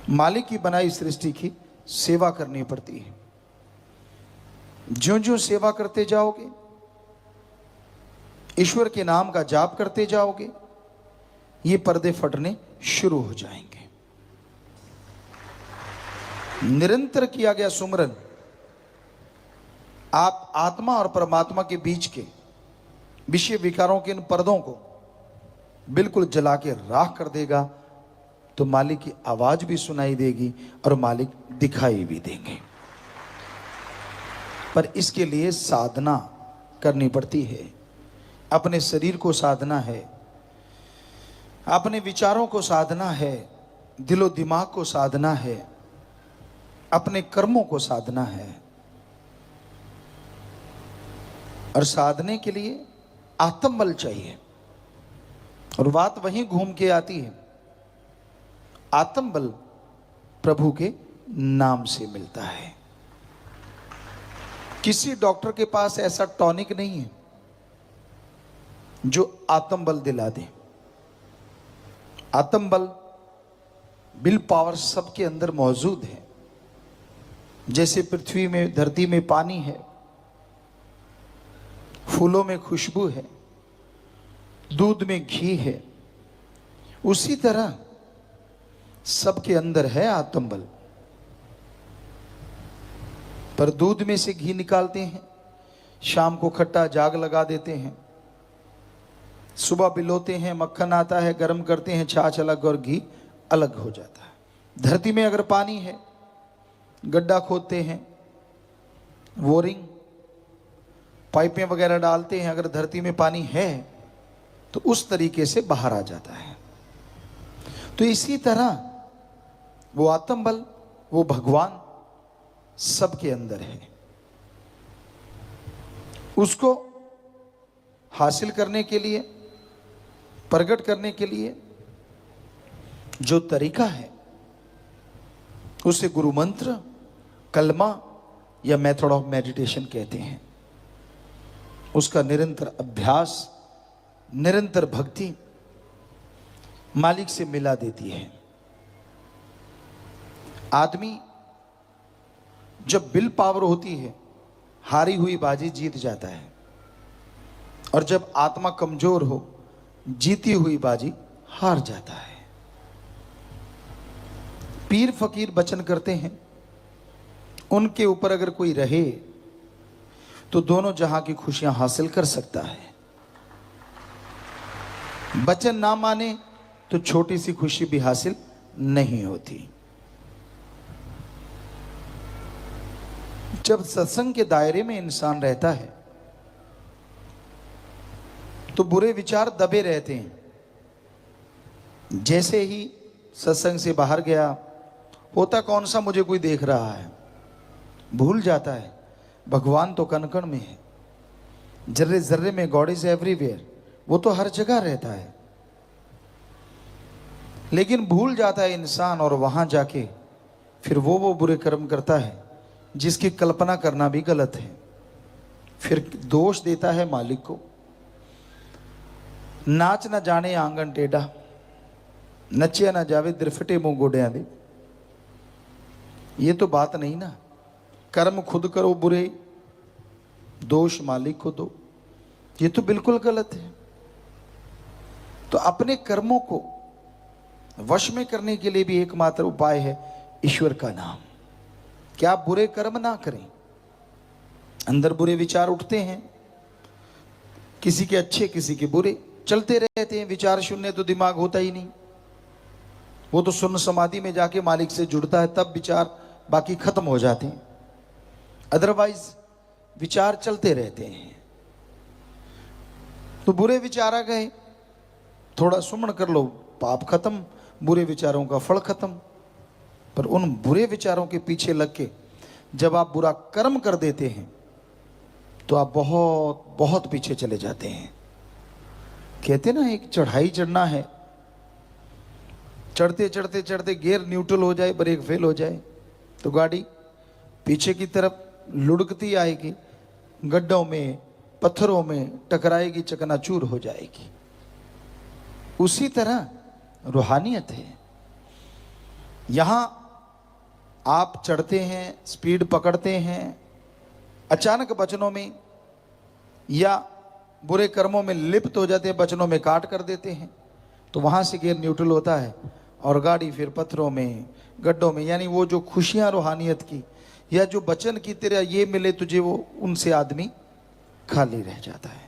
मालिक की बनाई सृष्टि की सेवा करनी पड़ती है। ज्यों ज्यों सेवा करते जाओगे, ईश्वर के नाम का जाप करते जाओगे, ये पर्दे फटने शुरू हो जाएंगे। निरंतर किया गया सुमरन आप आत्मा और परमात्मा के बीच के विषय विकारों के इन पर्दों को बिल्कुल जला के राख कर देगा, तो मालिक की आवाज भी सुनाई देगी और मालिक दिखाई भी देंगे। पर इसके लिए साधना करनी पड़ती है। अपने शरीर को साधना है, अपने विचारों को साधना है, दिलो दिमाग को साधना है, अपने कर्मों को साधना है। और साधने के लिए आत्मबल चाहिए। और बात वहीं घूम के आती है, आत्मबल प्रभु के नाम से मिलता है। किसी डॉक्टर के पास ऐसा टॉनिक नहीं है जो आत्मबल दिला दे। आत्मबल, विल पावर सबके अंदर मौजूद है। जैसे पृथ्वी में, धरती में पानी है, फूलों में खुशबू है, दूध में घी है, उसी तरह सबके अंदर है आत्मबल। पर दूध में से घी निकालते हैं, शाम को खट्टा जाग लगा देते हैं, सुबह पिलोते हैं, मक्खन आता है, गर्म करते हैं, छाछ अलग और घी अलग हो जाता है। धरती में अगर पानी है, गड्ढा खोदते हैं, बोरिंग पाइपें वगैरह डालते हैं, अगर धरती में पानी है तो उस तरीके से बाहर आ जाता है। तो इसी तरह वो आत्मबल, वो भगवान सबके अंदर है। उसको हासिल करने के लिए, प्रकट करने के लिए जो तरीका है, उसे गुरु मंत्र, कलमा या मेथड ऑफ मेडिटेशन कहते हैं। उसका निरंतर अभ्यास, निरंतर भक्ति मालिक से मिला देती है। आदमी जब विल पावर होती है, हारी हुई बाजी जीत जाता है, और जब आत्मा कमजोर हो, जीती हुई बाजी हार जाता है। पीर फकीर वचन करते हैं, उनके ऊपर अगर कोई रहे तो दोनों जहां की खुशियां हासिल कर सकता है। वचन ना माने तो छोटी सी खुशी भी हासिल नहीं होती। जब सत्संग के दायरे में इंसान रहता है तो बुरे विचार दबे रहते हैं। जैसे ही सत्संग से बाहर गया, होता कौन सा मुझे कोई देख रहा है, भूल जाता है भगवान तो कण कण में है, जर्रे जर्रे में, गॉड इज एवरीवेयर, वो तो हर जगह रहता है। लेकिन भूल जाता है इंसान, और वहां जाके फिर वो बुरे कर्म करता है जिसकी कल्पना करना भी गलत है। फिर दोष देता है मालिक को। नाच ना जाने आंगन टेढ़ा, नचिया ना जावे दिरफटे मुंह गोडिया दे। ये तो बात नहीं ना। कर्म खुद करो बुरे, दोष मालिक को दो, ये तो बिल्कुल गलत है। तो अपने कर्मों को वश में करने के लिए भी एकमात्र उपाय है ईश्वर का नाम। क्या बुरे कर्म ना करें। अंदर बुरे विचार उठते हैं, किसी के अच्छे किसी के बुरे, चलते रहते हैं। विचार शून्य तो दिमाग होता ही नहीं। वो तो शून्य समाधि में जाके मालिक से जुड़ता है, तब विचार बाकी खत्म हो जाते हैं। अदरवाइज विचार चलते रहते हैं। तो बुरे विचार आ गए, थोड़ा सुमन कर लो, पाप खत्म, बुरे विचारों का फल खत्म। पर उन बुरे विचारों के पीछे लग के जब आप बुरा कर्म कर देते हैं तो आप बहुत बहुत पीछे चले जाते हैं। कहते ना, एक चढ़ाई चढ़ना है, चढ़ते चढ़ते चढ़ते गियर न्यूट्रल हो जाए, ब्रेक फेल हो जाए तो गाड़ी पीछे की तरफ लुढ़कती आएगी, गड्ढों में, पत्थरों में टकराएगी, चकनाचूर हो जाएगी। उसी तरह रूहानियत है। यहाँ आप चढ़ते हैं, स्पीड पकड़ते हैं, अचानक वचनों में या बुरे कर्मों में लिप्त हो जाते हैं, वचनों में काट कर देते हैं, तो वहाँ से गियर न्यूट्रल होता है और गाड़ी फिर पत्थरों में, गड्ढों में, यानी वो जो खुशियाँ रूहानियत की या जो वचन की तेरा ये मिले तुझे, वो उनसे आदमी खाली रह जाता है।